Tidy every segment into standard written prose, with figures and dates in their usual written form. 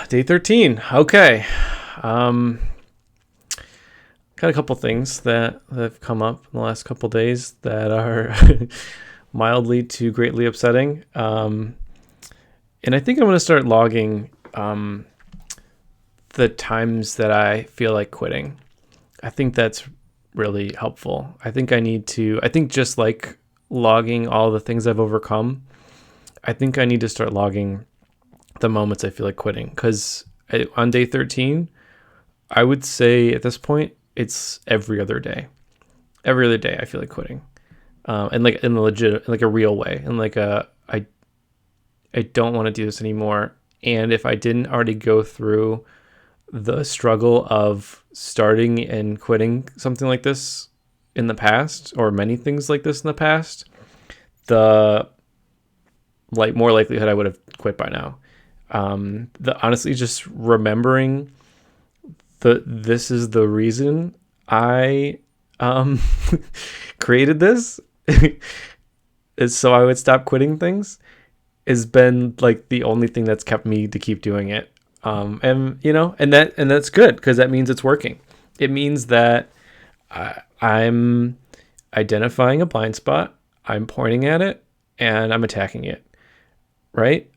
Day 13. Okay. Um, got a couple things that have come up in the last couple days that are mildly to greatly upsetting. And I think I'm going to start logging the times that I feel like quitting. I think that's really helpful. I think just like logging all the things I've overcome, I think I need to start logging the moments I feel like quitting. Because on day 13, I would say at this point, it's every other day. Every other day, I feel like quitting, and like in a legit, like a real way, and like I don't want to do this anymore. And if I didn't already go through the struggle of starting and quitting something like this in the past, or many things like this in the past, the like more likelihood I would have quit by now. The honestly, just remembering this is the reason I created this is so I would stop quitting things, has been like the only thing that's kept me to keep doing it. And that's good because that means it's working. It means that I'm identifying a blind spot, I'm pointing at it, and I'm attacking it. Right?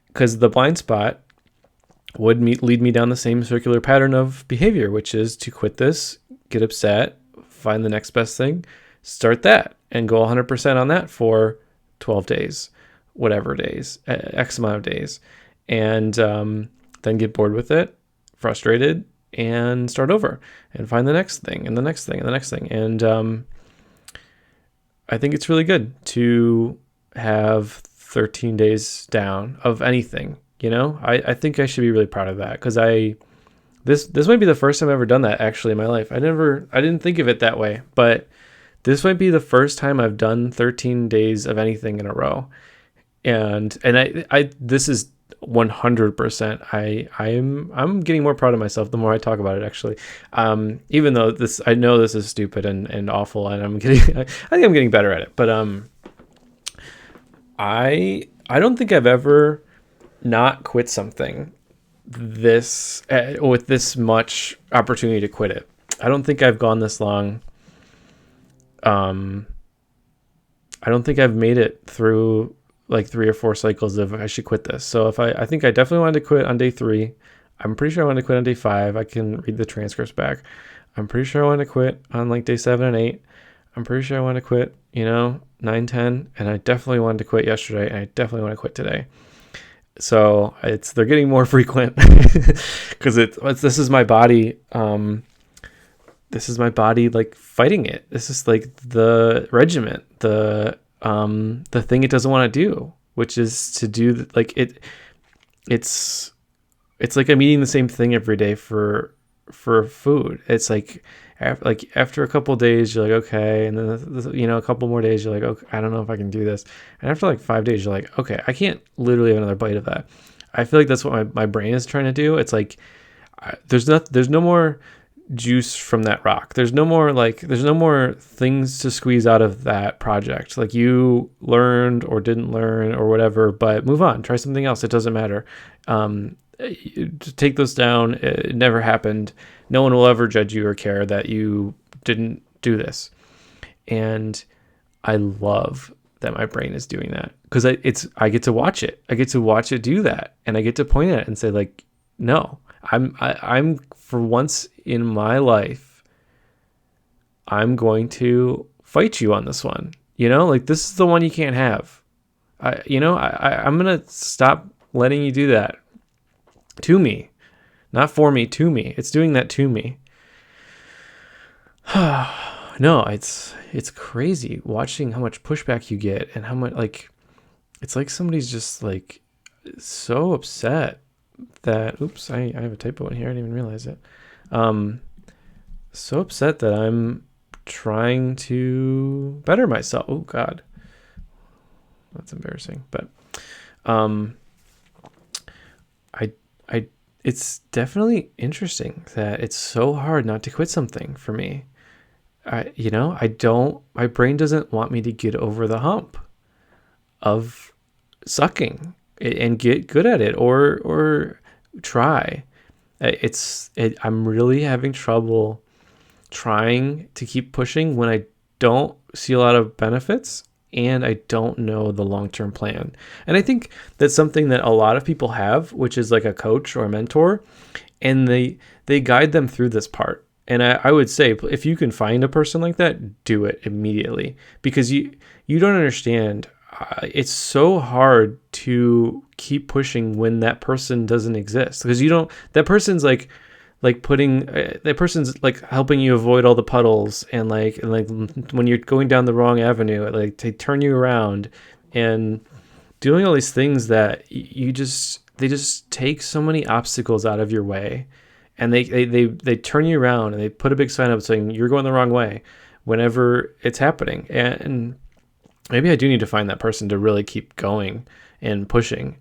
Because the blind spot would lead me down the same circular pattern of behavior, which is to quit this, get upset, find the next best thing, start that, and go 100% on that for 12 days, whatever days, X amount of days, and then get bored with it, frustrated, and start over and find the next thing and the next thing and the next thing. And I think it's really good to have 13 days down of anything. I think I should be really proud of that because this might be the first time I've ever done that actually in my life. I didn't think of it that way, but this might be the first time I've done 13 days of anything in a row. And I this is 100%. I'm getting more proud of myself the more I talk about it actually. Even though I know this is stupid and awful, and I think I'm getting better at it. But I don't think I've ever not quit something with this much opportunity to quit it. I don't think I've gone this long. I don't think I've made it through like 3 or 4 cycles of I should quit this. So I think I definitely wanted to quit on day 3. I'm pretty sure I wanted to quit on day 5. I can read the transcripts back. I'm pretty sure I wanted to quit on like day 7 and 8. I'm pretty sure I wanted to quit, 9, 10, and I definitely wanted to quit yesterday, and I definitely want to quit today. So they're getting more frequent because this is my body. This is my body like fighting it. This is like the regiment, the thing it doesn't want to do, which is to do like it. It's like I'm eating the same thing every day for food. It's like after a couple of days you're like okay, and then a couple more days you're like okay, I don't know if I can do this, and after like 5 days you're like okay, I can't literally have another bite of that. I feel like that's what my brain is trying to do. It's like there's no more juice from that rock. There's no more things to squeeze out of that project. Like you learned or didn't learn or whatever, but move on, try something else. It doesn't matter. Take those down. It never happened. No one will ever judge you or care that you didn't do this. And I love that my brain is doing that because I get to watch it. I get to watch it do that, and I get to point at it and say like, no, I'm for once in my life, I'm going to fight you on this one. Like this is the one you can't have. I'm gonna stop letting you do that to me, not for me, to me. It's doing that to me. No, it's crazy watching how much pushback you get and how much like it's like somebody's just like so upset that oops, I have a typo in here. I didn't even realize it. So upset that I'm trying to better myself. Oh God, that's embarrassing. But I it's definitely interesting that it's so hard not to quit something for me. My brain doesn't want me to get over the hump of sucking and get good at it or try. I'm really having trouble trying to keep pushing when I don't see a lot of benefits and I don't know the long-term plan. And I think that's something that a lot of people have, which is like a coach or a mentor, and they guide them through this part. And I would say, if you can find a person like that, do it immediately, because you don't understand. It's so hard to keep pushing when that person doesn't exist, because you don't. That person's like putting that person's like helping you avoid all the puddles, and like when you're going down the wrong avenue, like they turn you around and doing all these things that they just take so many obstacles out of your way, and they turn you around and they put a big sign up saying you're going the wrong way whenever it's happening. And maybe I do need to find that person to really keep going and pushing,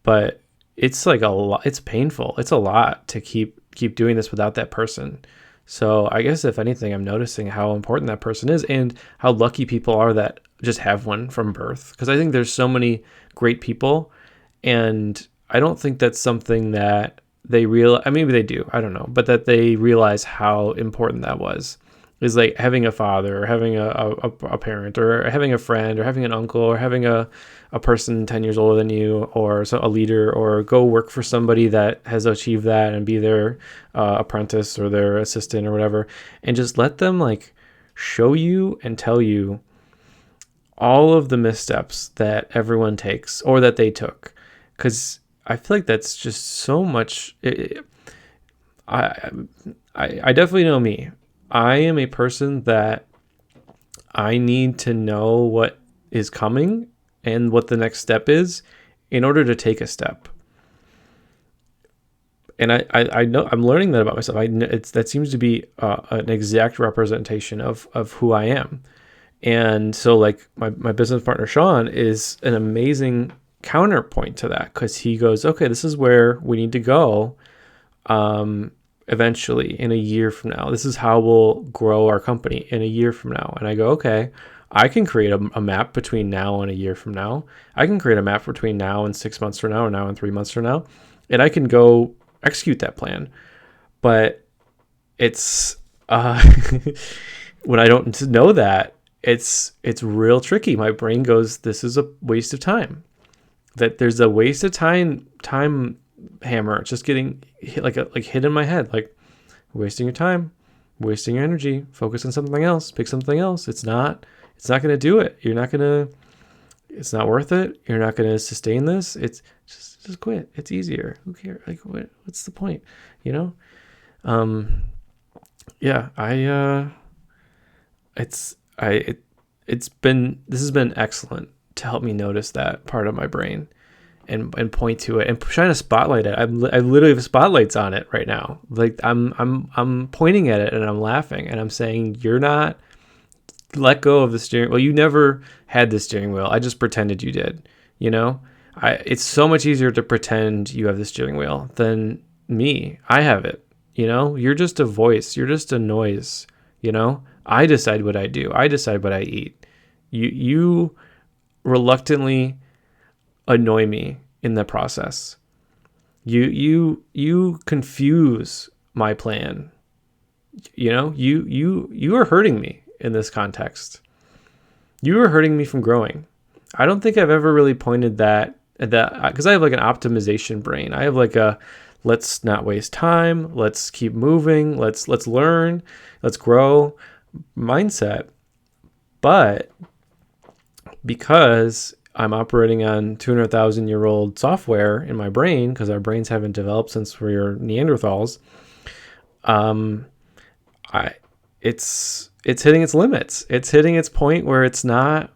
but it's like a lot. It's painful. It's a lot to keep doing this without that person. So I guess if anything, I'm noticing how important that person is and how lucky people are that just have one from birth. Because I think there's so many great people, and I don't think that's something that they realize. Maybe they do, I don't know, but that they realize how important that was. Is like having a father, or having a parent, or having a friend, or having an uncle, or having a person 10 years older than you, or a leader, or go work for somebody that has achieved that and be their apprentice or their assistant or whatever, and just let them like show you and tell you all of the missteps that everyone takes or that they took. Because I feel like that's just so much. I definitely know me. I am a person that I need to know what is coming and what the next step is in order to take a step. And I know I'm learning that about myself. That seems to be an exact representation of who I am. And so like my business partner, Sean, is an amazing counterpoint to that, because he goes, okay, this is where we need to go. Eventually in a year from now, this is how we'll grow our company in a year from now. And I go, okay, I can create a map between now and a year from now. I can create a map between now and 6 months from now, or now and 3 months from now. And I can go execute that plan. But it's, when I don't know that, it's real tricky. My brain goes, this is a waste of time. That there's a waste of time hammer. It's just getting hit, like hit in my head, like wasting your time, wasting your energy. Focus on something else. Pick something else. It's not going to do it. It's not worth it. You're not going to sustain this. It's just quit. It's easier. Who cares? Like what's the point? You know? Yeah, this has been excellent to help me notice that part of my brain and point to it and shine a spotlight at it. I literally have spotlights on it right now. Like I'm pointing at it and I'm laughing and I'm saying, you're not, let go of the steering. Well, you never had the steering wheel. I just pretended you did, you know? It's so much easier to pretend you have the steering wheel than me. I have it, you know? You're just a voice. You're just a noise, you know? I decide what I do. I decide what I eat. You reluctantly annoy me in the process. You confuse my plan. You know, you are hurting me in this context. You are hurting me from growing. I don't think I've ever really pointed that because I have like an optimization brain. I have like a let's not waste time, let's keep moving, let's learn, let's grow mindset. But because I'm operating on 200,000-year-old software in my brain, because our brains haven't developed since we were Neanderthals, it's hitting its limits. It's hitting its point where it's not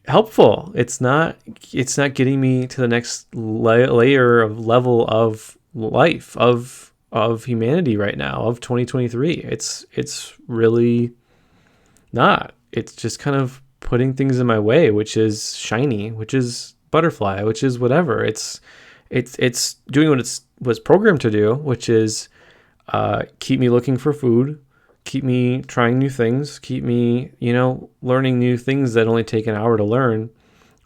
helpful. It's not getting me to the next layer of level of life, of humanity right now, of 2023. It's really not. It's just kind of putting things in my way, which is shiny, which is butterfly, which is whatever. It's doing what it was programmed to do, which is keep me looking for food, keep me trying new things, keep me, learning new things that only take an hour to learn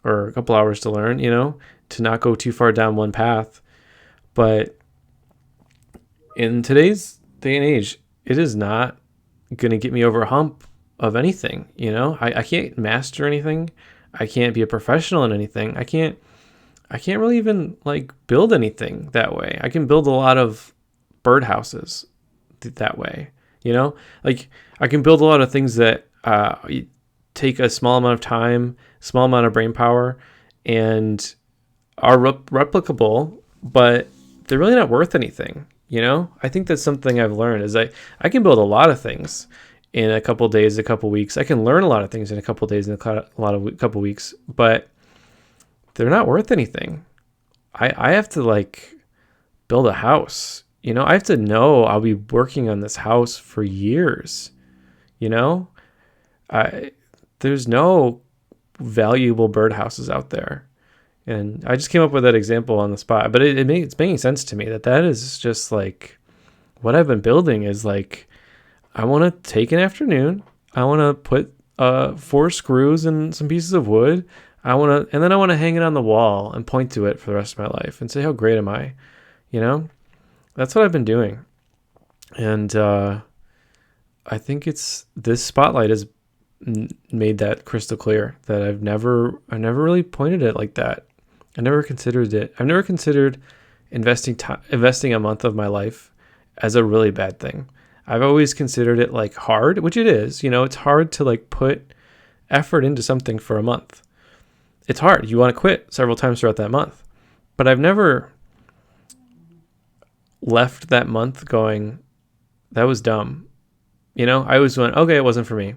or a couple hours to learn, to not go too far down one path. But in today's day and age, it is not going to get me over a hump of anything. I can't master anything. I can't be a professional in anything. I can't really even like build anything that way. I can build a lot of birdhouses that way. Like I can build a lot of things that take a small amount of time, small amount of brain power, and are replicable, but they're really not worth anything. I think that's something I've learned is I can build a lot of things in a couple days, a couple weeks. I can learn a lot of things in a couple days, in couple weeks, but they're not worth anything. I have to like build a house. I have to know I'll be working on this house for years. There's no valuable birdhouses out there. And I just came up with that example on the spot, but it's making sense to me that is just like what I've been building is like, I want to take an afternoon. I want to put 4 screws and some pieces of wood. And then I want to hang it on the wall and point to it for the rest of my life and say, how great am I? That's what I've been doing. And I think this spotlight has made that crystal clear that I never really pointed it like that. I never considered it. I've never considered investing a month of my life as a really bad thing. I've always considered it like hard, which it is. It's hard to like put effort into something for a month. It's hard. You want to quit several times throughout that month. But I've never left that month going, that was dumb. I always went, okay, it wasn't for me.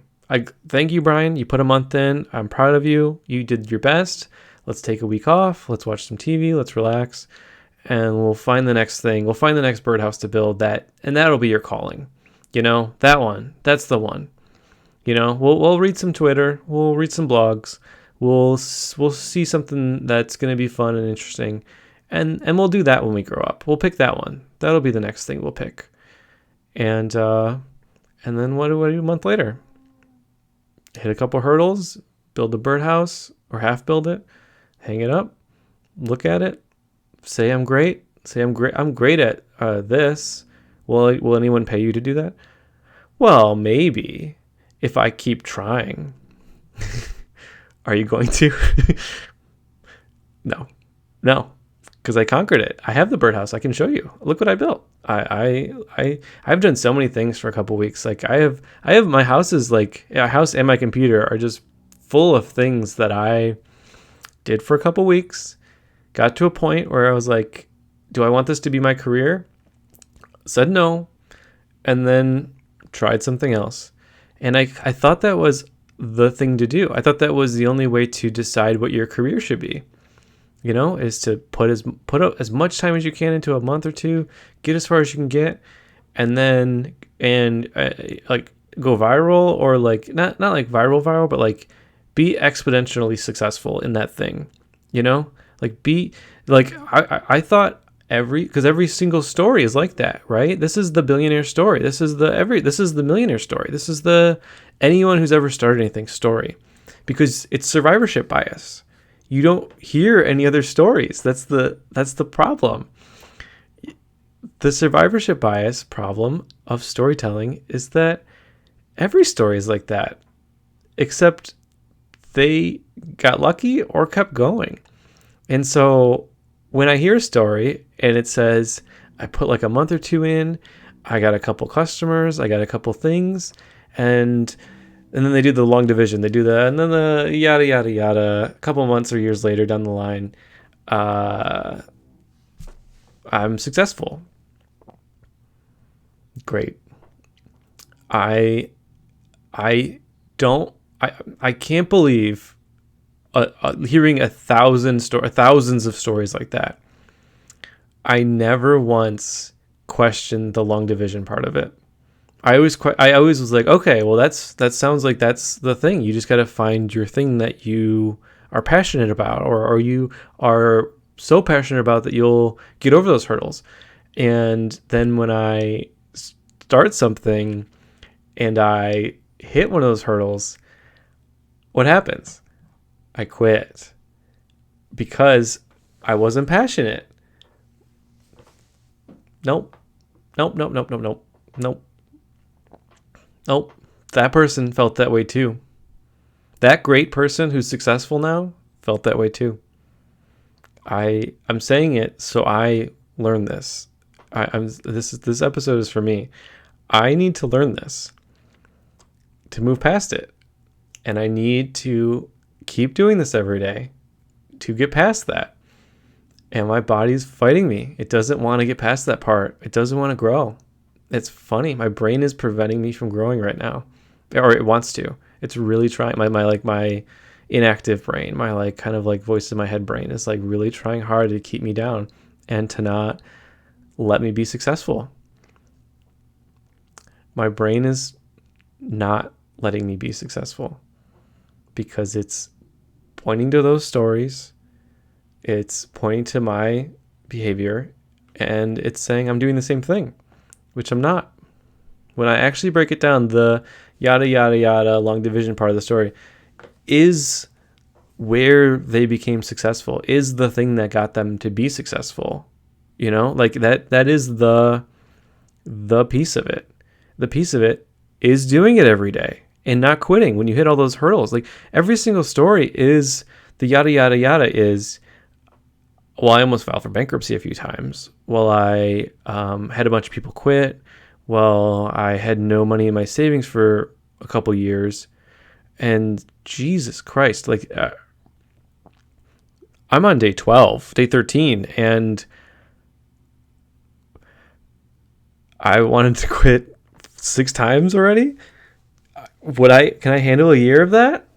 Thank you, Brian. You put a month in. I'm proud of you. You did your best. Let's take a week off. Let's watch some TV. Let's relax. And we'll find the next thing. We'll find the next birdhouse to build and that'll be your calling. That one. That's the one. We'll read some Twitter. We'll read some blogs. We'll see something that's going to be fun and interesting. And we'll do that when we grow up. We'll pick that one. That'll be the next thing we'll pick. And then what do I do a month later? Hit a couple hurdles, build a birdhouse or half build it, hang it up, look at it, say I'm great. I'm great at this. Will anyone pay you to do that? Well, maybe if I keep trying. Are you going to? No, because I conquered it. I have the birdhouse. I can show you. Look what I built. I've done so many things for a couple weeks. Like I have my house is like a house and my computer are just full of things that I did for a couple weeks. Got to a point where I was like, do I want this to be my career? Said no, and then tried something else. And I thought that was the thing to do. I thought that was the only way to decide what your career should be. Is to put as much time as you can into a month or two, get as far as you can get, and then like go viral or like not like viral, but like be exponentially successful in that thing. Like be like I thought because every single story is like that, right? This is the billionaire story. This is the millionaire story. This is the anyone who's ever started anything story, because it's survivorship bias. You don't hear any other stories. That's the problem. The survivorship bias problem of storytelling is that every story is like that, except they got lucky or kept going. And so when I hear a story and it says, I put like a month or two in, I got a couple customers, I got a couple things, and then they do the long division. They do and then the yada, yada, yada. A couple months or years later down the line, I'm successful. Great. I can't believe hearing thousands of stories like that. I never once questioned the long division part of it. I always was like, okay, well that sounds like that's the thing. You just got to find your thing that you are passionate about, or you are so passionate about that you'll get over those hurdles. And then when I start something and I hit one of those hurdles, what happens? I quit because I wasn't passionate. Nope. Nope. Nope. Nope. Nope. Nope. Nope. Nope. That person felt that way too. That great person who's successful now felt that way too. I'm saying it so I learn this. This episode is for me. I need to learn this to move past it. And I need to keep doing this every day to get past that. And my body's fighting me. It doesn't want to get past that part. It doesn't want to grow. It's funny. My brain is preventing me from growing right now. Or it wants to. It's really trying. My inactive brain, my like kind of like voice in my head brain is like really trying hard to keep me down and to not let me be successful. My brain is not letting me be successful because it's pointing to those stories. It's pointing to my behavior and it's saying I'm doing the same thing, which I'm not. When I actually break it down, the yada, yada, yada, long division part of the story is where they became successful, is the thing that got them to be successful. You know, like that is the piece of it. The piece of it is doing it every day and not quitting when you hit all those hurdles. Like every single story is the yada, yada, yada is, well, I almost filed for bankruptcy a few times. Well, I had a bunch of people quit. Well, I had no money in my savings for a couple years. And Jesus Christ, like I'm on day 12, day 13, and I wanted to quit 6 times already. Can I handle a year of that?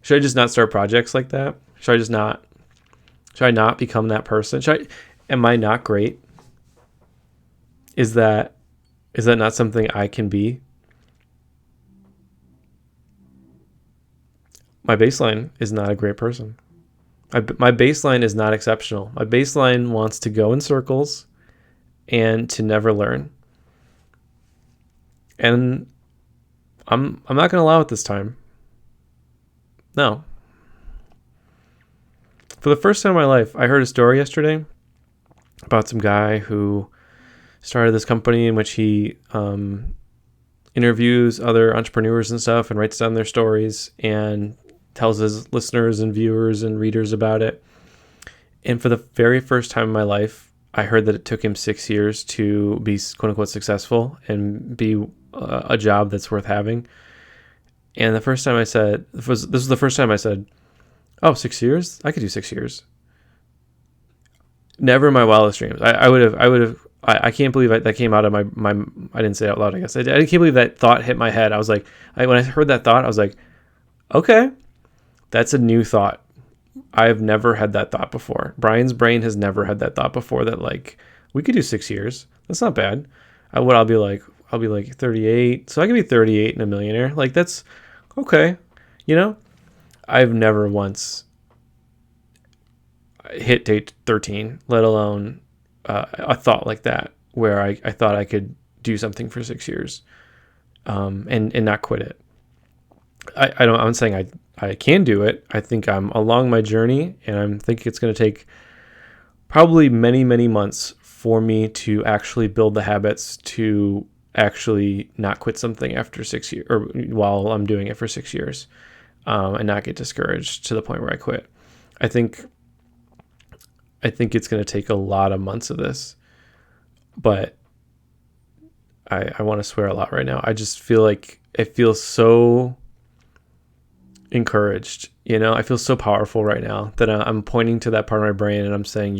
Should I just not start projects like that? Should I not become that person? Am I not great? Is that not something I can be? My baseline is not a great person. My baseline is not exceptional. My baseline wants to go in circles and to never learn. And I'm not going to allow it this time. No. For the first time in my life, I heard a story yesterday about some guy who started this company in which he interviews other entrepreneurs and stuff and writes down their stories and tells his listeners and viewers and readers about it. And for the very first time in my life, I heard that it took him 6 years to be quote unquote successful and be a job that's worth having. And the first time this was the first time I said, oh, 6 years? I could do 6 years. Never in my wildest dreams. I can't believe that came out of my, I didn't say it out loud, I guess. I can't believe that thought hit my head. I was like, when I heard that thought, I was like, okay, that's a new thought. I've never had that thought before. Brian's brain has never had that thought before that like, we could do 6 years. That's not bad. I'll be like 38. So I could be 38 and a millionaire. Like that's okay. You know, I've never once hit day 13, let alone a thought like that where I thought I could do something for 6 years and not quit it. I'm saying I can do it. I think I'm along my journey and I'm thinking it's going to take probably many, many months for me to actually build the habits to actually not quit something after 6 years or while I'm doing it for 6 years and not get discouraged to the point where I quit. I think it's going to take a lot of months of this, but I want to swear a lot right now. I just feel like it feels so encouraged, you know, I feel so powerful right now that I'm pointing to that part of my brain and I'm saying,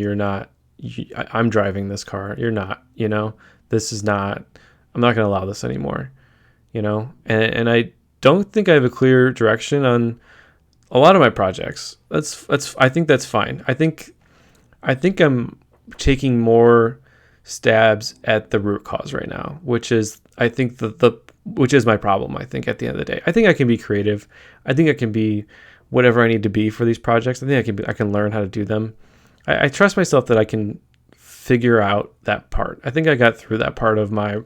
I'm driving this car. You're not, you know, I'm not going to allow this anymore, you know, and I don't think I have a clear direction on a lot of my projects. I think that's fine. I think I'm taking more stabs at the root cause right now, which is, I think which is my problem. I think at the end of the day, I think I can be creative. I think I can be whatever I need to be for these projects. I think I can learn how to do them. I trust myself that I can figure out that part. I think I got through that part of my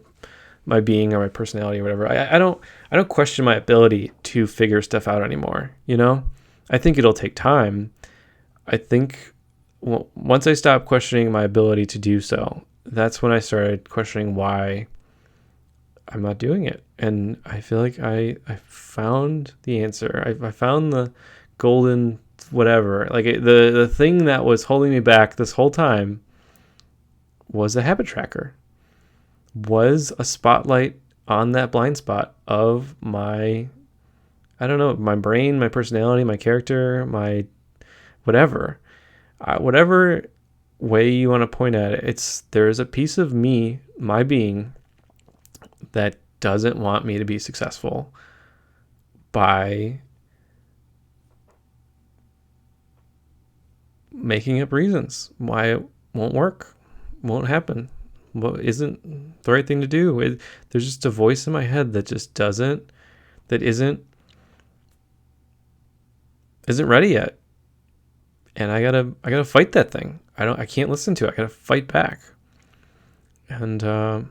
being or my personality or whatever. I don't question my ability to figure stuff out anymore. You know, I think it'll take time. I think once I stop questioning my ability to do so, that's when I started questioning why I'm not doing it. And I feel like I found the answer. I found the golden whatever. Like the thing that was holding me back this whole time was a habit tracker. Was a spotlight on that blind spot of my, I don't know, my brain, my personality, my character, my whatever. Whatever way you want to point at it, there's a piece of me, my being, that doesn't want me to be successful by making up reasons why it won't work, won't happen, what isn't the right thing to do. There's just a voice in my head that just isn't ready yet, and I gotta fight that thing. I can't listen to it. I gotta fight back, and I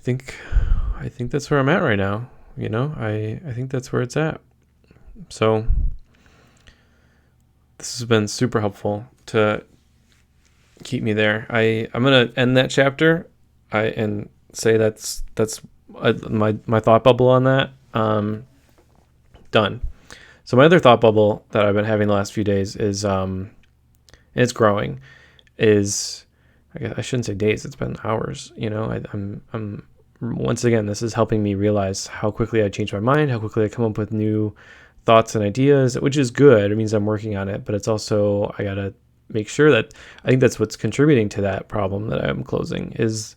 think that's where I'm at right now. I think that's where it's at. So this has been super helpful to keep me there. I'm gonna end that chapter and say that's my thought bubble on that. Done. So my other thought bubble that I've been having the last few days is and it's growing, is, I guess I shouldn't say days, it's been hours. I'm once again, this is helping me realize how quickly I change my mind, how quickly I come up with new thoughts and ideas, which is good. It means I'm working on it, but it's also, I gotta make sure that, I think that's what's contributing to that problem that I'm closing, is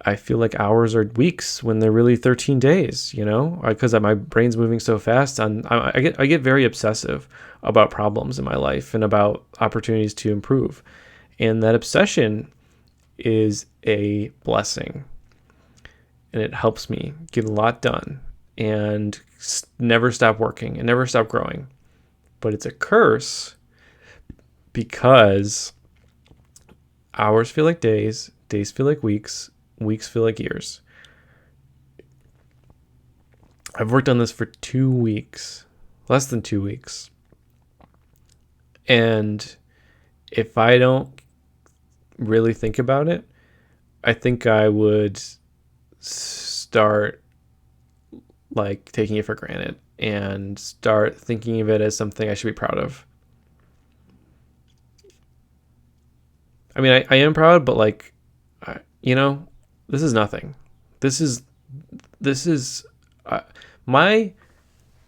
I feel like hours are weeks when they're really 13 days, because my brain's moving so fast. I get very obsessive about problems in my life and about opportunities to improve. And that obsession is a blessing, and it helps me get a lot done and never stop working and never stop growing. But it's a curse because hours feel like days, days feel like weeks, weeks feel like years. I've worked on this for 2 weeks, less than 2 weeks. And if I don't really think about it, I think I would start like taking it for granted and start thinking of it as something I should be proud of. I mean, I am proud, but like, this is nothing. This is my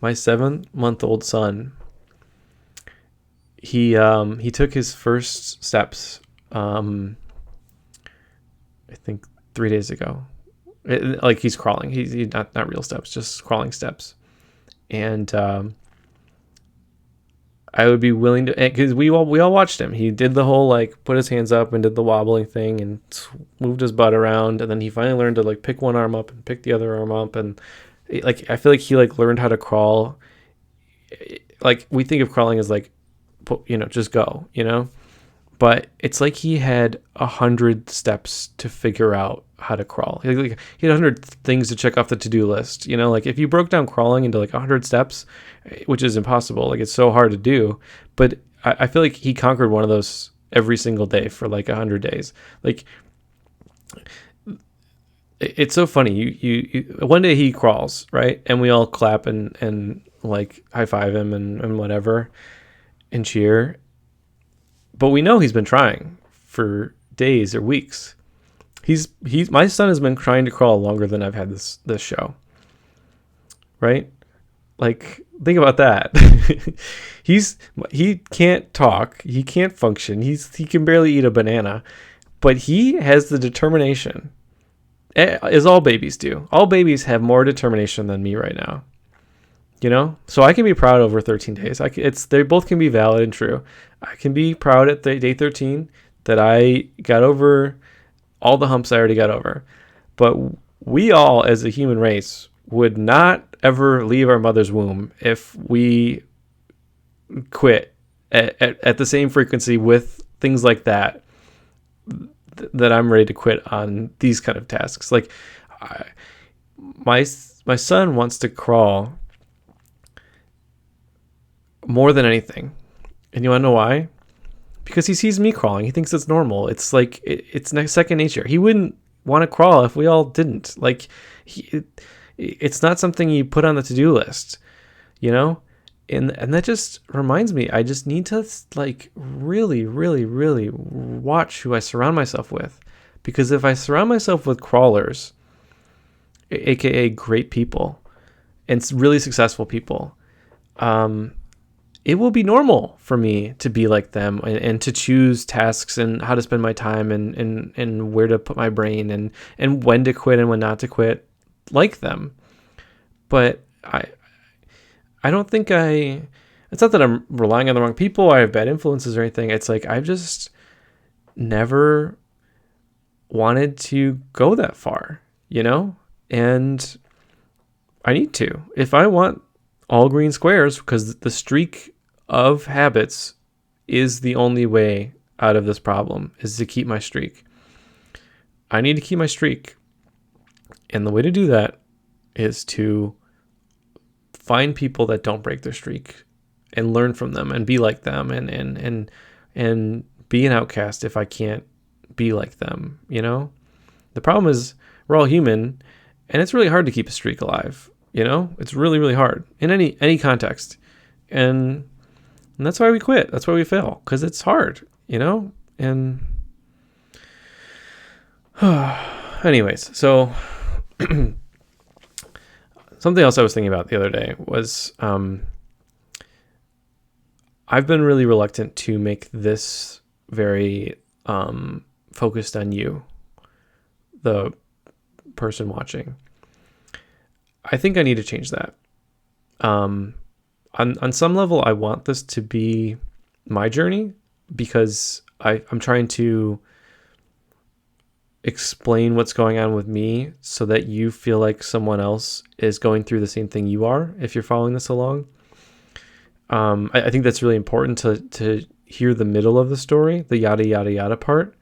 7-month-old son. He took his first steps, I think 3 days ago. Like he's crawling. He's not real steps, just crawling steps. And I would be willing to, because we all watched him. He did the whole like put his hands up and did the wobbling thing and moved his butt around, and then he finally learned to like pick one arm up and pick the other arm up, and like I feel like he like learned how to crawl. Like we think of crawling as like, just go, but it's like he had 100 steps to figure out how to crawl. He had 100 things to check off the to-do list. Like if you broke down crawling into like 100 steps, which is impossible, like it's so hard to do, but I feel like he conquered one of those every single day for like 100 days. Like it's so funny. You one day he crawls, right? And we all clap and like high five him and whatever and cheer. But we know he's been trying for days or weeks. My son has been trying to crawl longer than I've had this show. Right? Like, think about that. He can't talk, he can't function, he can barely eat a banana, but he has the determination, as all babies do. All babies have more determination than me right now. So I can be proud over 13 days. They both can be valid and true. I can be proud at day 13 that I got over all the humps I already got over. But we all, as a human race, would not ever leave our mother's womb if we quit at the same frequency with things like that I'm ready to quit on these kind of tasks. Like my son wants to crawl more than anything. And you want to know why? because he sees me crawling. He thinks it's normal. It's like it's second nature. He wouldn't want to crawl if we all didn't. Like it's not something you put on the to-do list, you know? And that just reminds me, I just need to like really, really, really watch who I surround myself with. Because if I surround myself with crawlers, aka great people, and really successful people, it will be normal for me to be like them and to choose tasks and how to spend my time and where to put my brain and when to quit and when not to quit like them. But I don't think it's not that I'm relying on the wrong people. I have bad influences or anything. It's like I've just never wanted to go that far, you know? And I need to. If I want all green squares, because the streak of habits is the only way out of this problem, is to keep my streak. I need to keep my streak. And the way to do that is to find people that don't break their streak and learn from them and be like them and be an outcast if I can't be like them, you know? The problem is we're all human and it's really hard to keep a streak alive, you know? It's really, really hard in any context. And that's why we quit. That's why we fail, because it's hard, you know? And anyways, so something else I was thinking about the other day was I've been really reluctant to make this very focused on you, the person watching. I think I need to change that. On some level, I want this to be my journey because I'm trying to explain what's going on with me so that you feel like someone else is going through the same thing you are if you're following this along. I think that's really important to hear the middle of the story, the yada yada yada part.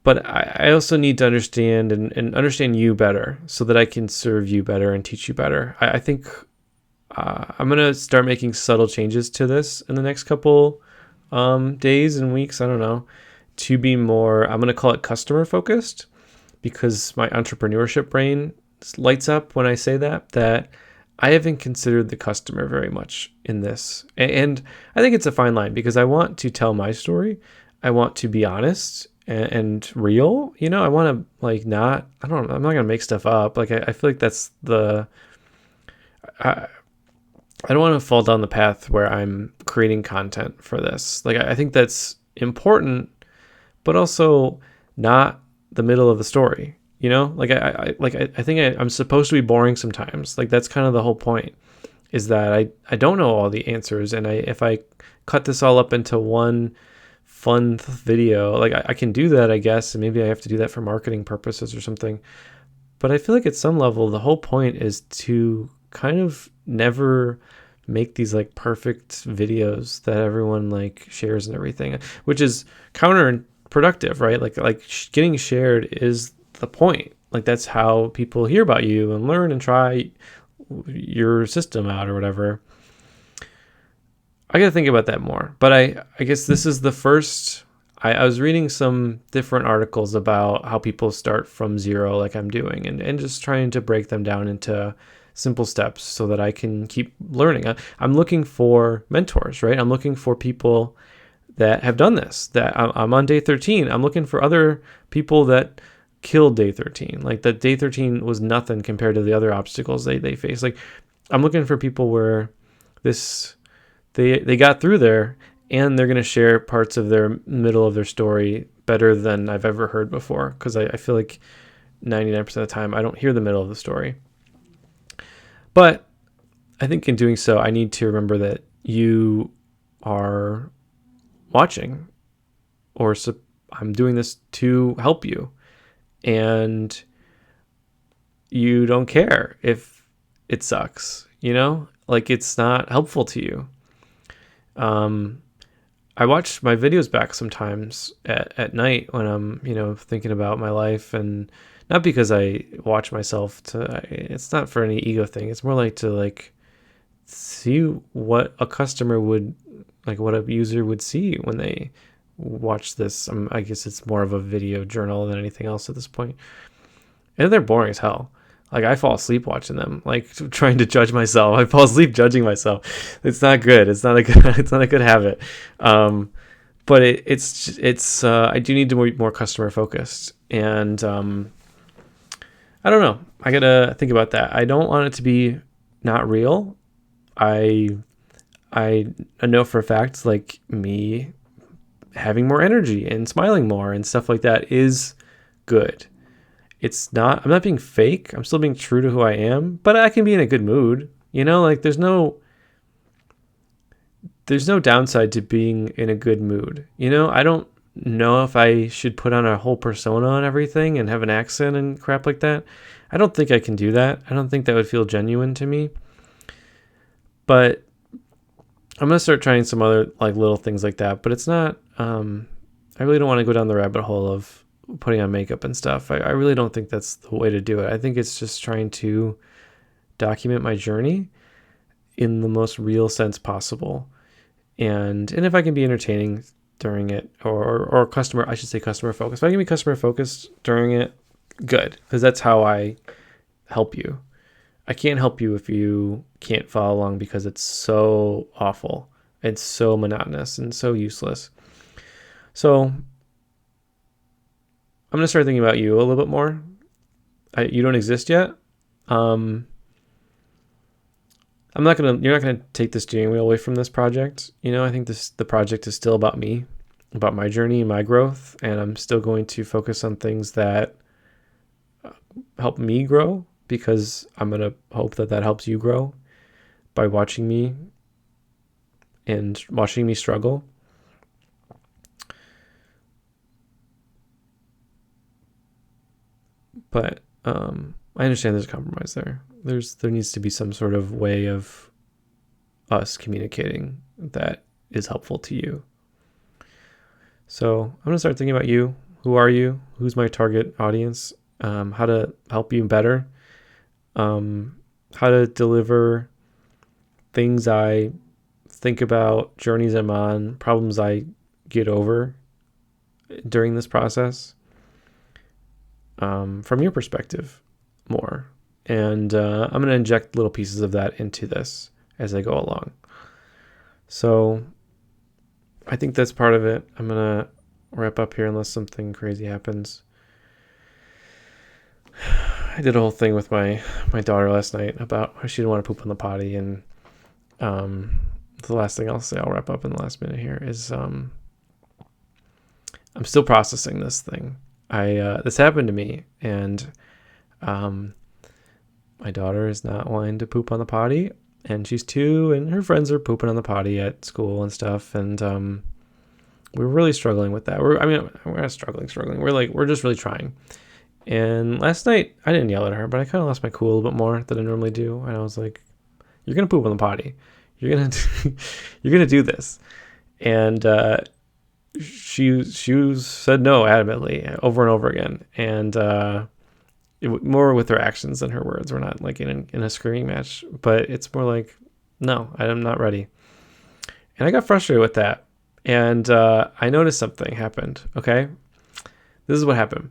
But I also need to understand and understand you better so that I can serve you better and teach you better. I think I'm going to start making subtle changes to this in the next couple days and weeks, I don't know, to be more, I'm going to call it customer focused, because my entrepreneurship brain lights up when I say that I haven't considered the customer very much in this. And I think it's a fine line because I want to tell my story. I want to be honest and real, you know. I want to I'm not going to make stuff up. Like I feel like that's I don't want to fall down the path where I'm creating content for this. Like, I think that's important, but also not the middle of the story, you know? Like, I think I'm supposed to be boring sometimes. Like, that's kind of the whole point, is that I don't know all the answers. And if I cut this all up into one fun video, like I can do that, I guess. And maybe I have to do that for marketing purposes or something. But I feel like at some level, the whole point is to kind of never make these like perfect videos that everyone like shares and everything, which is counterproductive, right? Like getting shared is the point. Like that's how people hear about you and learn and try your system out or whatever. I got to think about that more. But I guess this is the first. I was reading some different articles about how people start from zero like I'm doing and just trying to break them down into simple steps so that I can keep learning. I'm looking for mentors, right? I'm looking for people that have done this, that I'm on day 13. I'm looking for other people that killed day 13. Like that day 13 was nothing compared to the other obstacles they face. Like I'm looking for people where they got through there and they're going to share parts of their middle of their story better than I've ever heard before. Because I feel like 99% of the time I don't hear the middle of the story. But I think in doing so, I need to remember that you are watching, or I'm doing this to help you, and you don't care if it sucks, you know? Like it's not helpful to you. I watch my videos back sometimes at night when I'm, thinking about my life, and not because I watch myself it's not for any ego thing. It's more like to see what a customer would, like what a user would see when they watch this. I guess it's more of a video journal than anything else at this point. And they're boring as hell. Like I fall asleep watching them, like trying to judge myself. I fall asleep judging myself. It's not good. It's not a good. It's not a good habit. But it's. I do need to be more customer focused, and I don't know. I gotta think about that. I don't want it to be not real. I I know for a fact, like me having more energy and smiling more and stuff like that is good. It's not, I'm not being fake. I'm still being true to who I am, but I can be in a good mood. You know, like there's no downside to being in a good mood. You know, I don't know if I should put on a whole persona on everything and have an accent and crap like that. I don't think I can do that. I don't think that would feel genuine to me. But I'm going to start trying some other like little things like that, but it's not, I really don't want to go down the rabbit hole of putting on makeup and stuff. I really don't think that's the way to do it. I think it's just trying to document my journey in the most real sense possible. And if I can be entertaining during it or I should say customer focused. If I can be customer focused during it, good. Because that's how I help you. I can't help you if you can't follow along because it's so awful. It's so monotonous and so useless. So I'm going to start thinking about you a little bit more. You don't exist yet. You're not gonna take the steering wheel away from this project. You know, I think the project is still about me, about my journey and my growth, and I'm still going to focus on things that help me grow, because I'm gonna hope that helps you grow by watching me and watching me struggle. But I understand there's a compromise there. There needs to be some sort of way of us communicating that is helpful to you. So I'm going to start thinking about you. Who are you? Who's my target audience? How to help you better. How to deliver things I think about, journeys I'm on, problems I get over during this process. From your perspective more. And I'm going to inject little pieces of that into this as I go along. So I think that's part of it. I'm going to wrap up here unless something crazy happens. I did a whole thing with my daughter last night about how she didn't want to poop on the potty. And the last thing I'll say, I'll wrap up in the last minute here, is I'm still processing this thing. This happened to me, and my daughter is not wanting to poop on the potty, and she's 2, and her friends are pooping on the potty at school and stuff, and we're really struggling with that. We're not struggling. We're just really trying. And last night, I didn't yell at her, but I kind of lost my cool a little bit more than I normally do, and I was like, "You're gonna poop on the potty. You're gonna do this," and she said no adamantly over and over again, and more with her actions than her words. We're not like in a screaming match, but it's more like, no, I'm not ready. And I got frustrated with that, and I noticed something happened. Okay, this is what happened.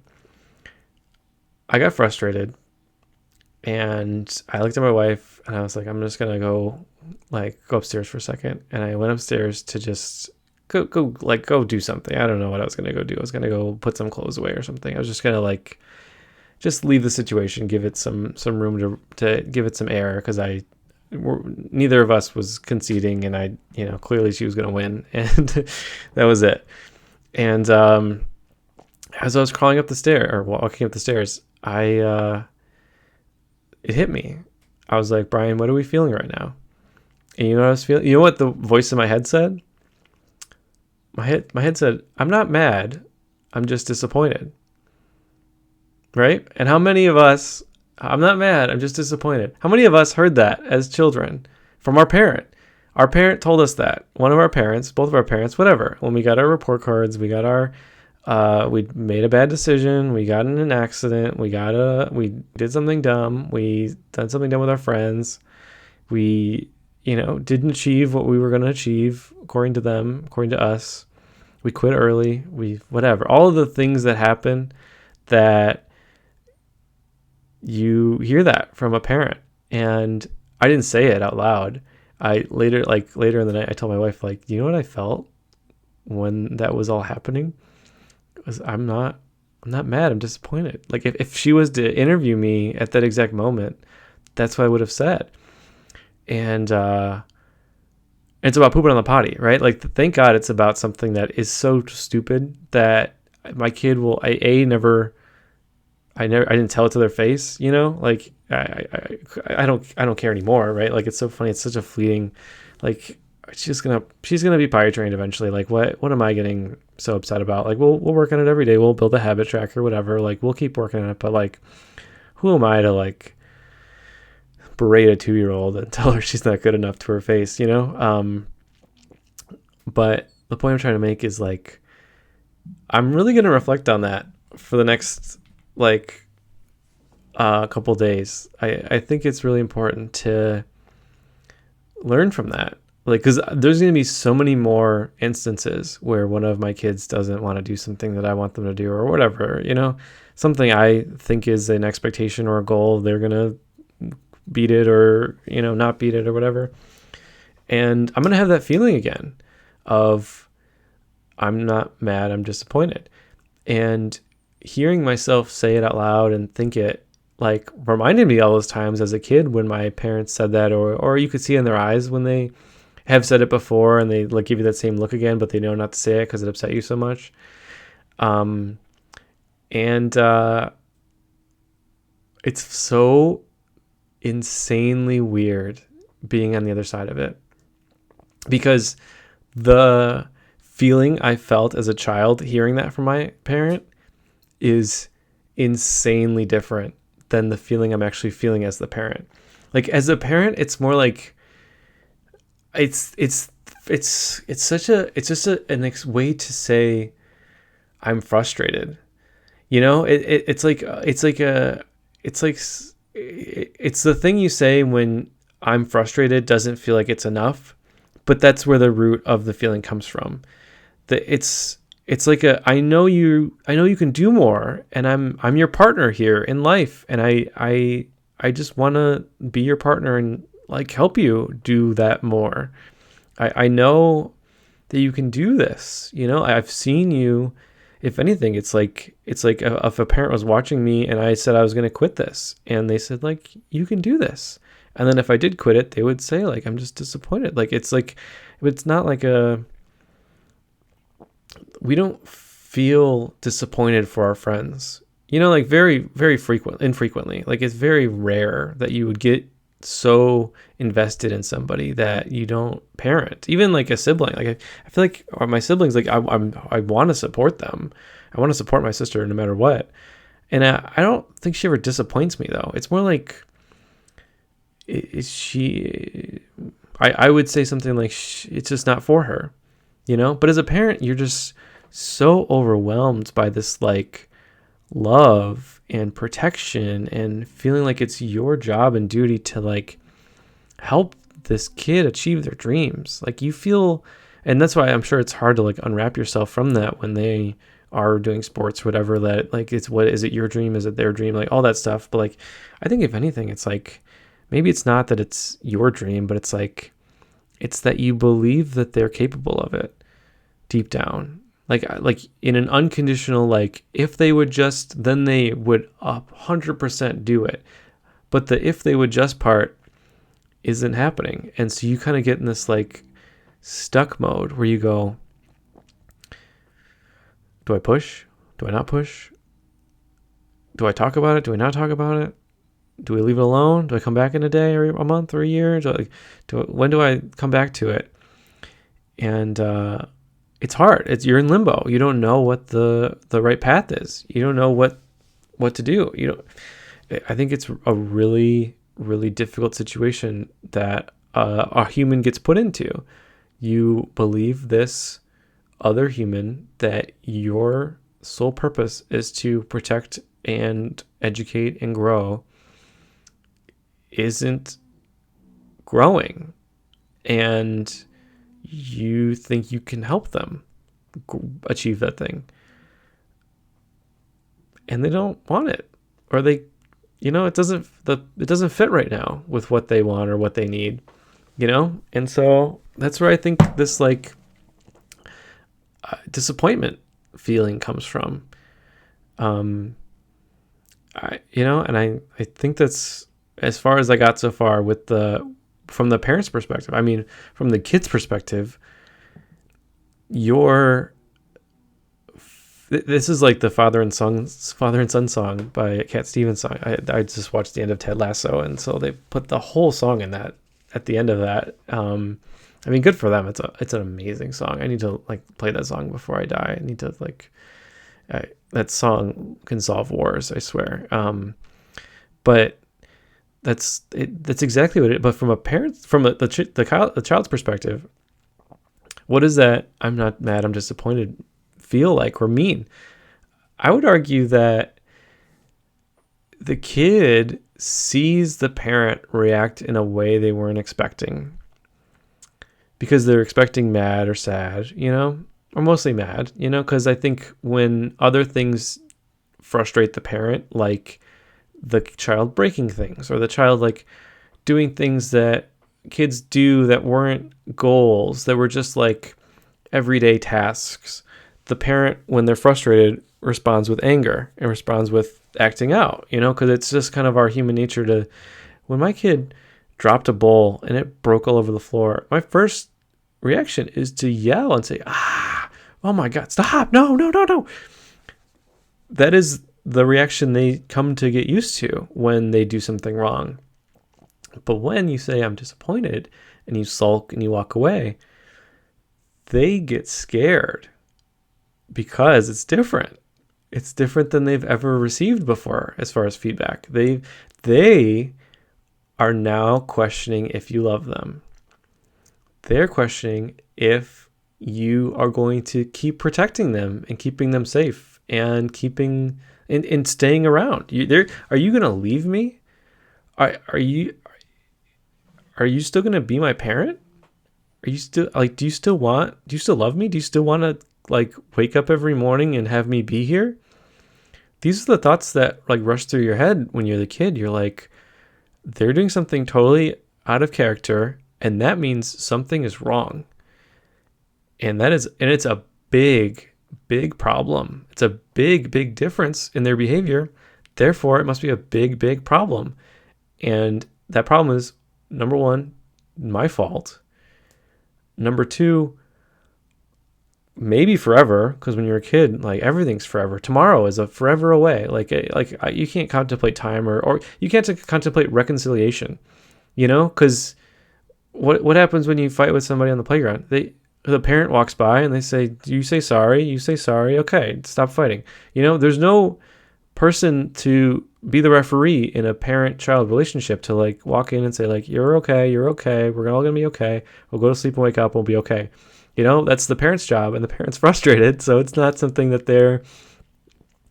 I got frustrated, and I looked at my wife, and I was like, I'm just gonna go upstairs for a second, and I went upstairs to just go do something. I don't know what I was gonna go do. I was gonna go put some clothes away or something. I was just gonna just leave the situation, give it some room to give it some air, because neither of us was conceding, and clearly she was gonna win, and that was it. And as I was crawling up the stair or walking up the stairs, it hit me. I was like, Brian, what are we feeling right now? And you know what I was feeling? You know what the voice in my head said? My head said, I'm not mad, I'm just disappointed. Right? And how many of us, I'm not mad, I'm just disappointed. How many of us heard that as children from our parent? Our parent told us that. One of our parents, both of our parents, whatever. When we got our report cards, we got we made a bad decision, we got in an accident, we did something dumb, we done something dumb with our friends, we didn't achieve what we were going to achieve according to them, according to us. We quit early. Whatever. All of the things that happen that you hear that from a parent. And I didn't say it out loud. Later in the night, I told my wife, like, you know what I felt when that was all happening? I'm not mad. I'm disappointed. Like if she was to interview me at that exact moment, that's what I would have said. And it's about pooping on the potty, right? Like, thank God it's about something that is so stupid that my kid will, I didn't tell it to their face, like I don't care anymore. Right. Like, it's so funny. It's such a fleeting, like, she's going to be potty trained eventually. Like, what am I getting so upset about? Like, we'll work on it every day. We'll build a habit tracker, whatever. Like, we'll keep working on it. But like, who am I to like berate a 2-year-old and tell her she's not good enough to her face, but the point I'm trying to make is, like, I'm really going to reflect on that for the next, like, couple days. I think it's really important to learn from that. Like, because there's going to be so many more instances where one of my kids doesn't want to do something that I want them to do, or whatever, something I think is an expectation or a goal. They're going to beat it or, not beat it or whatever. And I'm going to have that feeling again of, I'm not mad, I'm disappointed. And hearing myself say it out loud and think it, like, reminded me all those times as a kid when my parents said that, or you could see in their eyes when they have said it before and they like give you that same look again, but they know not to say it because it upset you so much. It's so insanely weird being on the other side of it, because the feeling I felt as a child hearing that from my parent is insanely different than the feeling I'm actually feeling as the parent. Like, as a parent, it's more like it's just a way to say I'm frustrated. It's the thing you say when I'm frustrated doesn't feel like it's enough, but that's where the root of the feeling comes from. It's like I know you can do more, and I'm your partner here in life, and I just want to be your partner and like help you do that more. I know that you can do this. I've seen you. If anything, it's like if a parent was watching me and I said I was going to quit this, and they said, like, you can do this. And then if I did quit it, they would say, like, I'm just disappointed. Like, it's not like we don't feel disappointed for our friends, like very, very infrequently. Like, it's very rare that you would get so invested in somebody that you don't parent, even like a sibling. Like, I feel like my siblings, like, I want to support them. I want to support my sister no matter what. And I don't think she ever disappoints me, though. It's more like, I would say something like, it's just not for her, but as a parent, you're just so overwhelmed by this, like, love and protection and feeling like it's your job and duty to, like, help this kid achieve their dreams. Like, you feel, and that's why I'm sure it's hard to, like, unwrap yourself from that when they are doing sports or whatever, that, like, is it your dream? Is it their dream? Like, all that stuff. But, like, I think if anything, it's like, maybe it's not that it's your dream, but it's like, it's that you believe that they're capable of it deep down. Like in an unconditional, like, if they would just, then they would 100% do it. But the if they would just part isn't happening. And so you kind of get in this, like, stuck mode where you go, do I push? Do I not push? Do I talk about it? Do I not talk about it? Do we leave it alone? Do I come back in a day or a month or a year? When do I come back to it? And it's hard. You're in limbo. You don't know what the right path is. You don't know what to do. I think it's a really, really difficult situation that a human gets put into. You believe this other human that your sole purpose is to protect and educate and grow isn't growing. and you think you can help them achieve that thing, and they don't want it, or they, it doesn't fit right now with what they want or what they need, and so that's where I think this like disappointment feeling comes from. I think that's as far as I got so far with from the parents' perspective. I mean, from the kids' perspective, this is like the father and son song by Cat Stevens song. I just watched the end of Ted Lasso, and so they put the whole song in that at the end of that. I mean, good for them. It's an amazing song. I need to like play that song before I die. I need to like that song can solve wars, I swear. But that's exactly what it. But from a parent, from the child's perspective, what is that? I'm not mad. I'm disappointed. Feel like or mean? I would argue that the kid sees the parent react in a way they weren't expecting, because they're expecting mad or sad, or mostly mad, because I think when other things frustrate the parent, like the child breaking things or the child like doing things that kids do that weren't goals, that were just like everyday tasks, the parent, when they're frustrated, responds with anger and responds with acting out, because it's just kind of our human nature to, when my kid dropped a bowl and it broke all over the floor, my first reaction is to yell and say, oh my God, stop. No. That is the reaction they come to get used to when they do something wrong. But when you say, I'm disappointed, and you sulk and you walk away, they get scared because it's different. It's different than they've ever received before as far as feedback. They are now questioning if you love them. They're questioning if you are going to keep protecting them and keeping them safe and keeping and staying around. Are you going to leave me? Are you still going to be my parent? Are you still like, do you still love me? Do you still want to like wake up every morning and have me be here? These are the thoughts that like rush through your head when you're the kid. You're like, they're doing something totally out of character, and that means something is wrong. And it's a big, big problem. It's a big, big difference in their behavior. Therefore, it must be a big, big problem. And that problem is, number one, my fault. Number two, maybe forever, because when you're a kid, like everything's forever. Tomorrow is a forever away. Like you can't contemplate time or you can't contemplate reconciliation, because what happens when you fight with somebody on the playground? The parent walks by and they say, do you say sorry? You say sorry. Okay, stop fighting. There's no person to be the referee in a parent-child relationship to like walk in and say like, you're okay. We're all gonna be okay. We'll go to sleep and wake up. We'll be okay. That's the parent's job, and the parent's frustrated. So it's not something that they're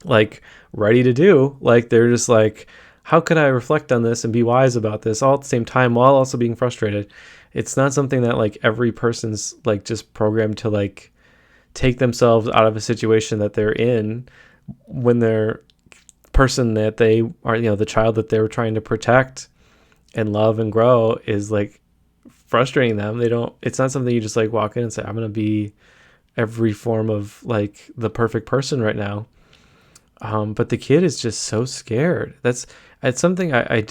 like ready to do. Like they're just like, how could I reflect on this and be wise about this all at the same time while also being frustrated? It's not something that like every person's like just programmed to like take themselves out of a situation that they're in when they're person that they are, the child that they were trying to protect and love and grow is like frustrating them. It's not something you just like walk in and say, I'm going to be every form of like the perfect person right now. But the kid is just so scared. It's something I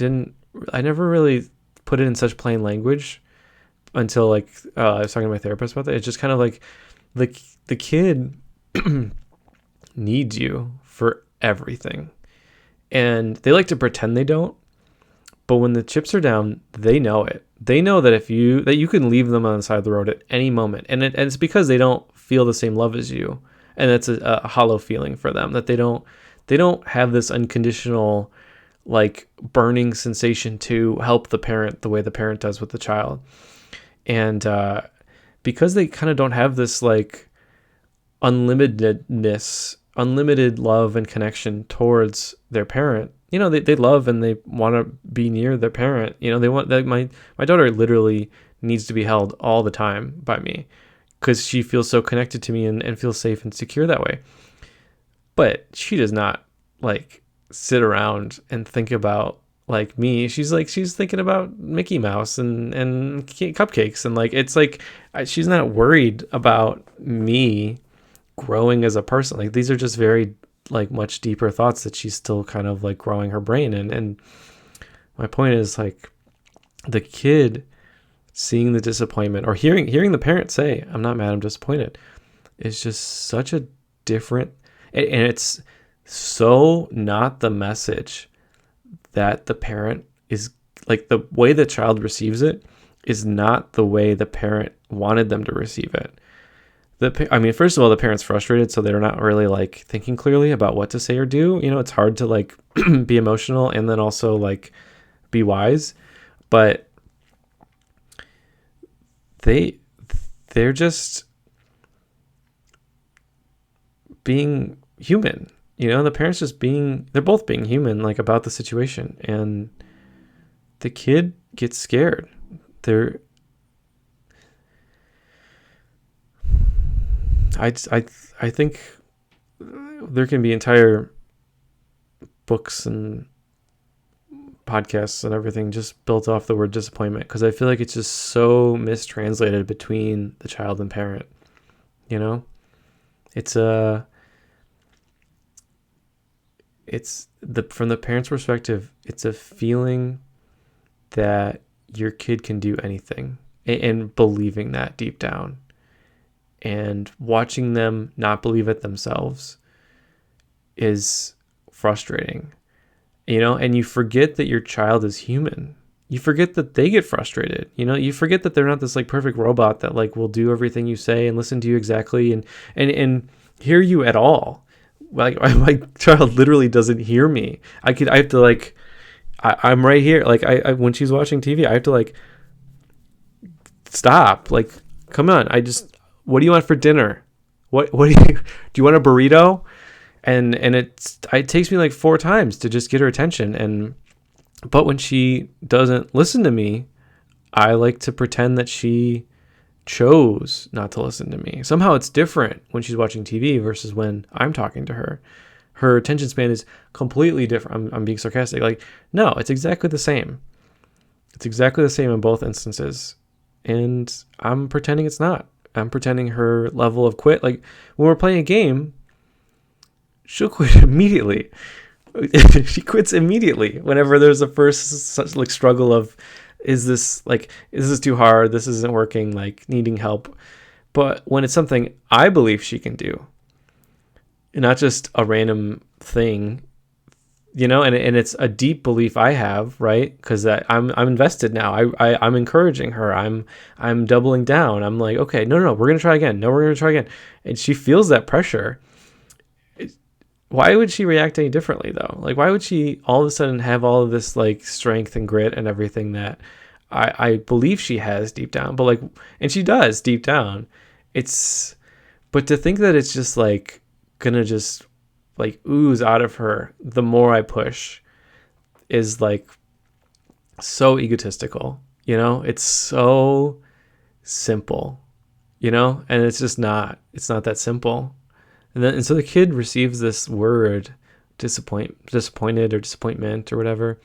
never really put it in such plain language until like I was talking to my therapist about that. It's just kind of like the kid needs you for everything, and they like to pretend they don't. But when the chips are down, they know it. They know that you can leave them on the side of the road at any moment, and it's because they don't feel the same love as you, and it's a hollow feeling for them that they don't have this unconditional like burning sensation to help the parent the way the parent does with the child. And because they kind of don't have this like unlimited love and connection towards their parent, they love and they want to be near their parent. They want, like my daughter literally needs to be held all the time by me because she feels so connected to me and feels safe and secure that way. But she does not like sit around and think about like me. She's thinking about Mickey Mouse and cupcakes, and like it's like she's not worried about me growing as a person. Like these are just very like much deeper thoughts that she's still kind of like growing her brain in. And my point is like the kid seeing the disappointment or hearing the parent say, "I'm not mad, I'm disappointed," is just such a different, and it's so not the message that the parent is like, the way the child receives it is not the way the parent wanted them to receive it. I mean, first of all, the parent's frustrated, so they're not really like thinking clearly about what to say or do. You know, it's hard to like be emotional and then also like be wise, but they're just being human. You know, the parents they're both being human, like about the situation, and the kid gets scared. I think there can be entire books and podcasts and everything just built off the word disappointment, because I feel like it's just so mistranslated between the child and parent. You know, it's from the parent's perspective, it's a feeling that your kid can do anything, and believing that deep down, and watching them not believe it themselves is frustrating, you know. And you forget that your child is human. You forget that they get frustrated, you know. You forget that they're not this like perfect robot that like will do everything you say and listen to you exactly and hear you at all. Like my child literally doesn't hear me. I have to like, I'm right here. Like I when she's watching TV, I have to like stop. Like, come on. What do you want for dinner? What do you want a burrito? And it takes me like 4 times to just get her attention. But when she doesn't listen to me, I like to pretend that she chose not to listen to me. Somehow it's different when she's watching TV versus when I'm talking to her. Her attention span is completely different. I'm being sarcastic. Like, no, it's exactly the same. It's exactly the same in both instances. And I'm pretending it's not. I'm pretending her level of quit. Like when we're playing a game, she'll quit immediately. She quits immediately whenever there's a first such like struggle of, is this too hard? This isn't working, like needing help. But when it's something I believe she can do, and not just a random thing, you know, and it's a deep belief I have, right? Because I'm invested now. I'm encouraging her. I'm doubling down. I'm like, okay, no, we're gonna try again. No, we're gonna try again. And she feels that pressure. Why would she react any differently though? Like, why would she all of a sudden have all of this like strength and grit and everything that I believe she has deep down? But like, and she does deep down. But to think that it's just like gonna just like ooze out of her the more I push is like so egotistical, you know? It's so simple, you know? And it's not that simple. And so the kid receives this word, disappointed or disappointment or whatever,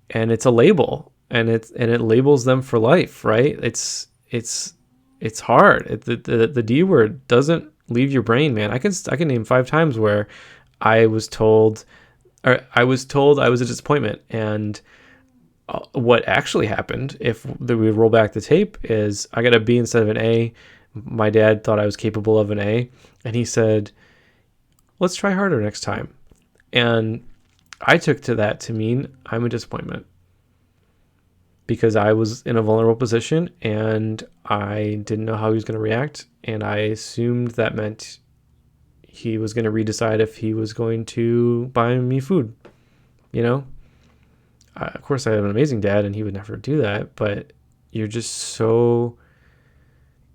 and it's a label, and it labels them for life, right? It's hard. The D word doesn't leave your brain, man. I can name 5 times where I was told I was a disappointment, and what actually happened, if we roll back the tape, is I got a B instead of an A. My dad thought I was capable of an A, and he said, let's try harder next time. And I took to that to mean I'm a disappointment, because I was in a vulnerable position and I didn't know how he was going to react. And I assumed that meant he was going to redecide if he was going to buy me food. You know, of course I have an amazing dad and he would never do that, but you're just so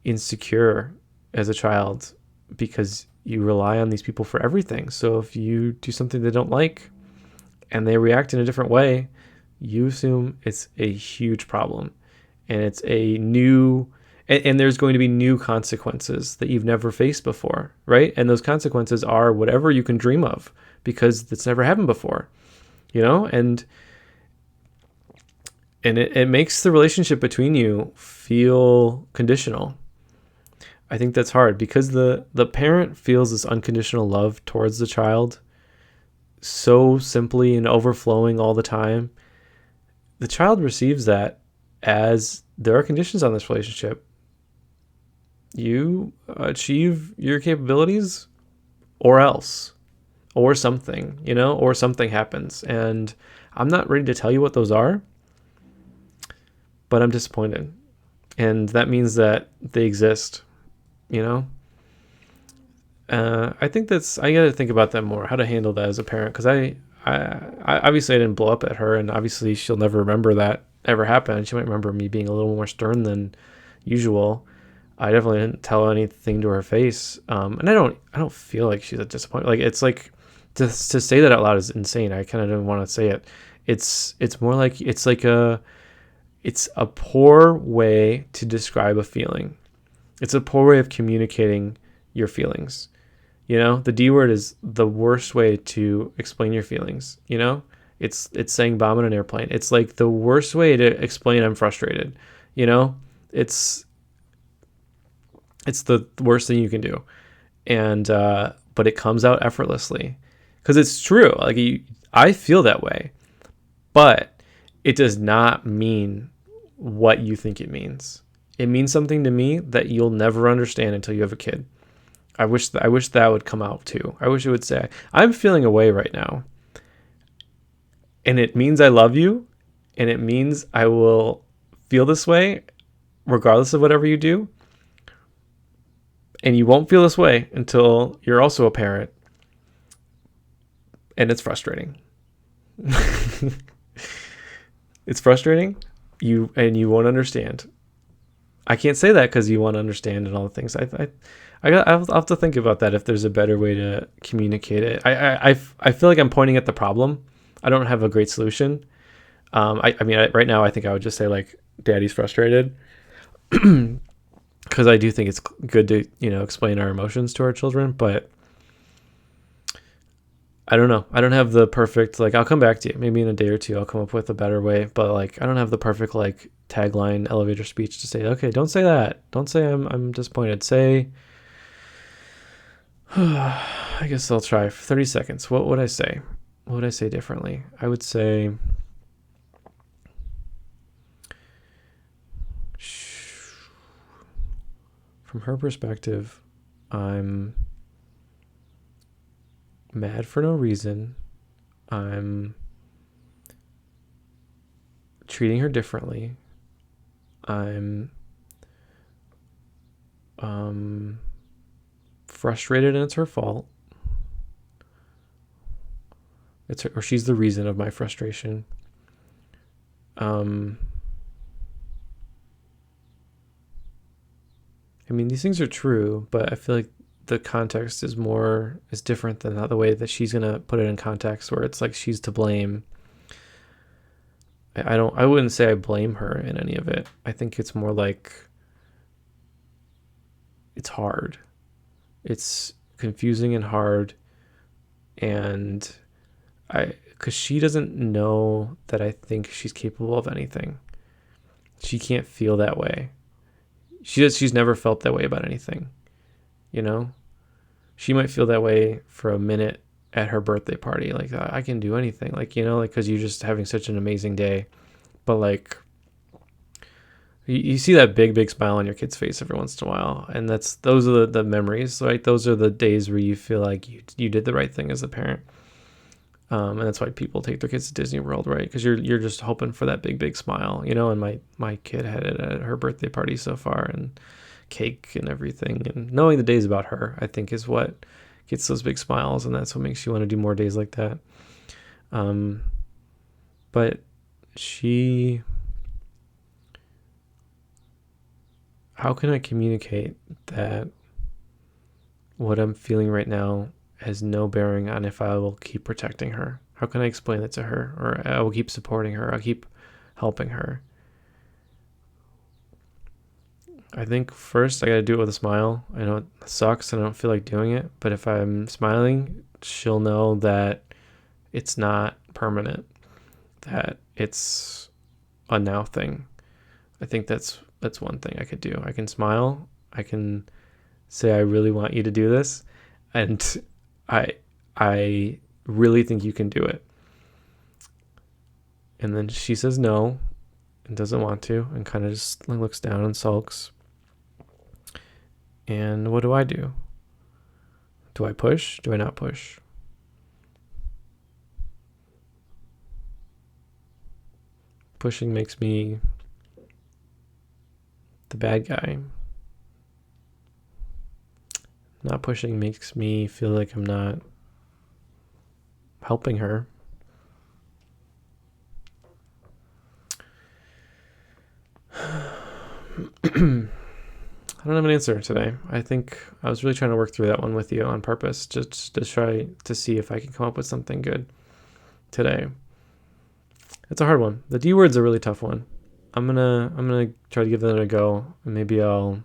insecure as a child because you rely on these people for everything. So if you do something they don't like and they react in a different way, you assume it's a huge problem. and it's a new, and there's going to be new consequences that you've never faced before, right? And those consequences are whatever you can dream of, because it's never happened before, and it makes the relationship between you feel conditional. I think that's hard because the parent feels this unconditional love towards the child so simply and overflowing all the time. The child receives that as there are conditions on this relationship. You achieve your capabilities or else, or something, or something happens. And I'm not ready to tell you what those are, but I'm disappointed. And that means that they exist, I think I got to think about that more, how to handle that as a parent. Because I obviously I didn't blow up at her, and obviously she'll never remember that ever happened. She might remember me being a little more stern than usual. I definitely didn't tell anything to her face, and I don't feel like she's a disappointment. Like, it's like to say that out loud is insane. I kind of didn't want to say it. It's more like it's a poor way to describe a feeling. It's a poor way of communicating your feelings. The D word is the worst way to explain your feelings. It's saying bomb in an airplane. It's like the worst way to explain I'm frustrated. It's the worst thing you can do. And but it comes out effortlessly because it's true. Like, I feel that way, but it does not mean what you think it means. It means something to me that you'll never understand until you have a kid. I wish that would come out too. I wish it would say, I'm feeling away right now, and it means I love you, and it means I will feel this way regardless of whatever you do. And you won't feel this way until you're also a parent. And it's frustrating. It's frustrating. You won't understand. I can't say that because you won't understand and all the things. I'll have to think about that, if there's a better way to communicate it. I feel like I'm pointing at the problem. I don't have a great solution. Right now I think I would just say, like, Daddy's frustrated. Because I do think it's good to, explain our emotions to our children, but I don't know. I don't have the perfect, like, I'll come back to you. Maybe in a day or two, I'll come up with a better way, but, like, I don't have the perfect, like, tagline elevator speech to say, okay, don't say that. Don't say I'm disappointed. Say, I guess I'll try for 30 seconds. What would I say? What would I say differently? I would say, from her perspective, I'm mad for no reason. I'm treating her differently. I'm frustrated, and it's her fault. Or she's the reason of my frustration. These things are true, but I feel like the context is different than the way that she's gonna put it in context, where it's like she's to blame. I wouldn't say I blame her in any of it. I think it's more like it's hard. It's confusing and hard, and because she doesn't know that I think she's capable of anything. She can't feel that way. She's never felt that way about anything. She might feel that way for a minute at her birthday party. Like, I can do anything. Like, because you're just having such an amazing day. But, like, you see that big smile on your kid's face every once in a while. And those are the memories, right? Those are the days where you feel like you did the right thing as a parent. And that's why people take their kids to Disney World, right? Because you're just hoping for that big smile, and my kid had it at her birthday party so far, and cake and everything, and knowing the days about her, I think, is what gets those big smiles, and that's what makes you want to do more days like that. But how can I communicate that what I'm feeling right now has no bearing on if I will keep protecting her? How can I explain it to her? Or I will keep supporting her, I'll keep helping her. I think first I gotta do it with a smile. I know it sucks and I don't feel like doing it, but if I'm smiling, she'll know that it's not permanent, that it's a now thing. I think that's one thing I could do. I can smile. I can say I really want you to do this, and I I really think you can do it. And then she says no and doesn't want to and kind of just looks down and sulks. And what do I do? Do I push? Do I not push? Pushing makes me the bad guy. Not pushing makes me feel like I'm not helping her. I don't have an answer today. I think I was really trying to work through that one with you on purpose, just to try to see if I can come up with something good today. It's a hard one. The D word's a really tough one. I'm gonna try to give that a go, and maybe I'll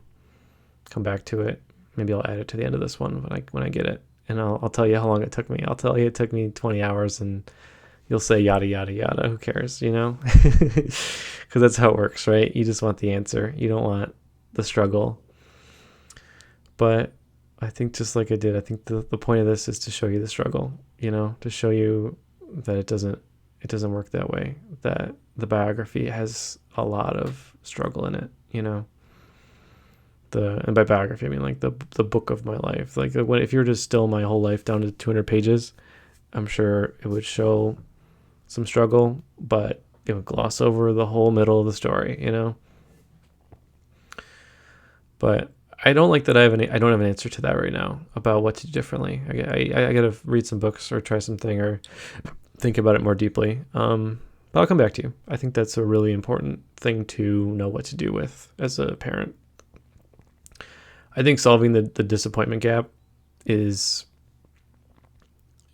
come back to it. Maybe I'll add it to the end of this one when I get it, and I'll tell you how long it took me. I'll tell you it took me 20 hours, and you'll say yada yada yada. Who cares, you know? Because that's how it works, right? You just want the answer. You don't want the struggle. But I think just like I did, I think the point of this is to show you the struggle, you know, to show you that it doesn't work that way, that the biography has a lot of struggle in it, you know. And by biography I mean like the book of my life. Like if you were to distill my whole life down to 200 pages, I'm sure it would show some struggle, but it would gloss over the whole middle of the story, you know. But I don't like that I don't have an answer to that right now about what to do differently. I gotta read some books or try something or think about it more deeply. But I'll come back to you. I think that's a really important thing to know what to do with as a parent. I think solving the disappointment gap is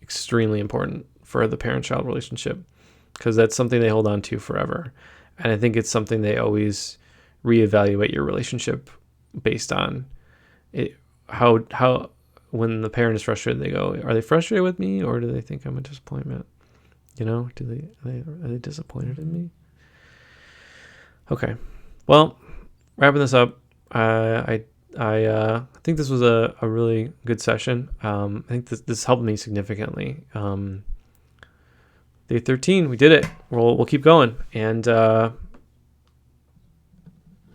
extremely important for the parent-child relationship because that's something they hold on to forever. And I think it's something they always reevaluate your relationship based on it. How when the parent is frustrated, they go, are they frustrated with me or do they think I'm a disappointment? You know, are they disappointed in me? Okay, well, wrapping this up, I think this was a really good session. I think this helped me significantly. Day 13, we did it. We'll keep going, and I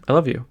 love you.